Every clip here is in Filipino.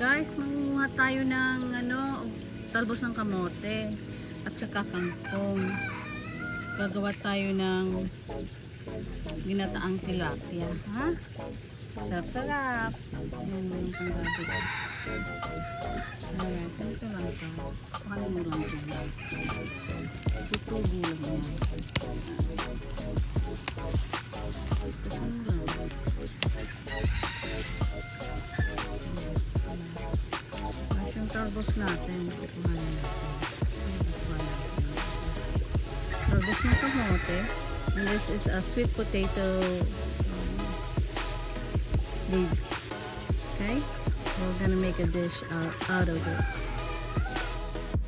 Guys, manguha tayo ng talbos ng kamote at saka kangkong. Gagawa tayo ng ginataang tilapia, ha? Sarap-sarap. Yan yung panggabi. Alright, ganito lang ito. Paano mo lang dyan? Tutubo lang yan. Ito lang. At yung talbos natin, kukuhanin natin. Talbos ng kamote. And this is a sweet potato leaves. Okay? We're gonna make a dish out of it.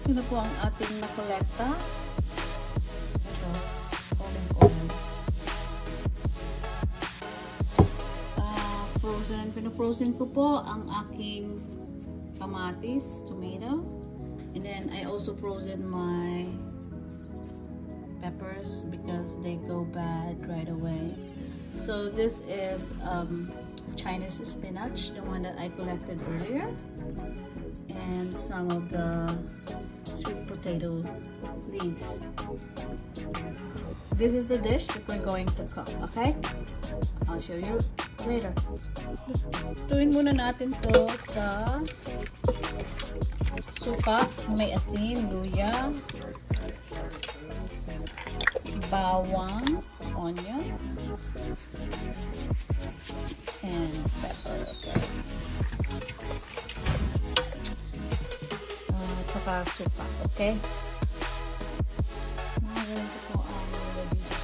Ito po ang ating nakolekta. Ito, olive oil. Frozen. Pino-frozen ko po ang aking kamatis, tomato. And then I also frozen my peppers because they go bad right away. So this is Chinese spinach, the one that I collected earlier, and some of the sweet potato leaves. This is the dish that we're going to cook, okay? I'll show you later. Tuwin muna natin to sa suka, may asin, luya, bawang, onion, and pepper. Okay. Tsaka suka, okay? Nagaling ko po ang nilagay dito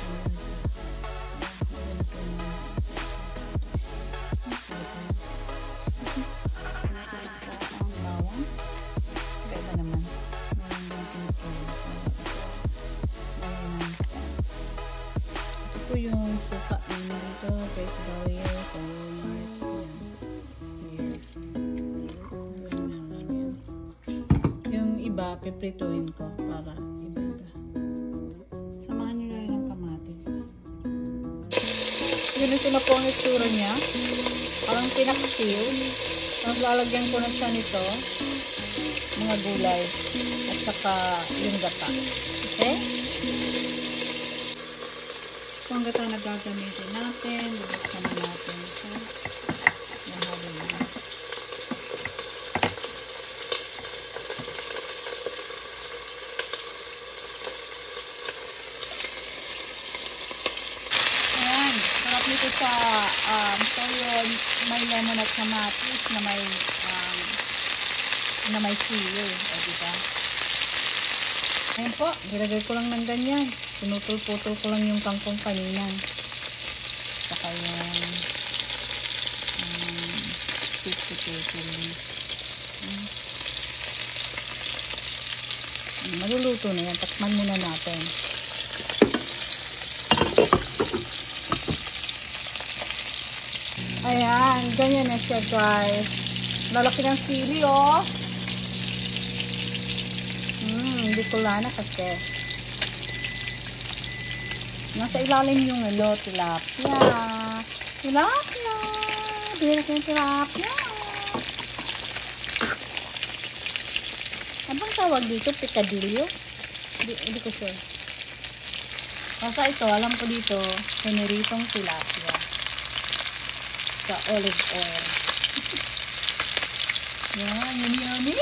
sa bawang. Kaya naman. Meron din pinipili. Ito yung suka namin dito, Great Barrier, yung iba, piprituin ko para iba-iba. Samahan nyo na rin ng kamatis. Ganito na po ang itsura niya. Parang pinaksil. Tapos lalagyan ko na siya nito, mga gulay, at saka yung gata. Okay? So, ang gata na gagamitin natin, bubuksan na natin siya. Nahalo na. Ayan, sarap nito sa toyo, may lemon at kamatis na may sili. O, diba? Ayan po, nilagay ko lang ng ganyan. Pinutol-putol ko lang yung kangkong kanina. Saka yung sweet potato. Maluluto na yan. Takman muna natin. Ayan, ganyan na siya, guys. Lalaki ng sili, oh. Hindi ko na kasi nasa ilalim yung tilapia. Tilapia. Bili natin yung tilapia. Anong tawag dito? Picadillo? Hindi ko sure. Basta ito, alam ko dito, piniritong tilapia. Sa olive oil. Yan, yummy.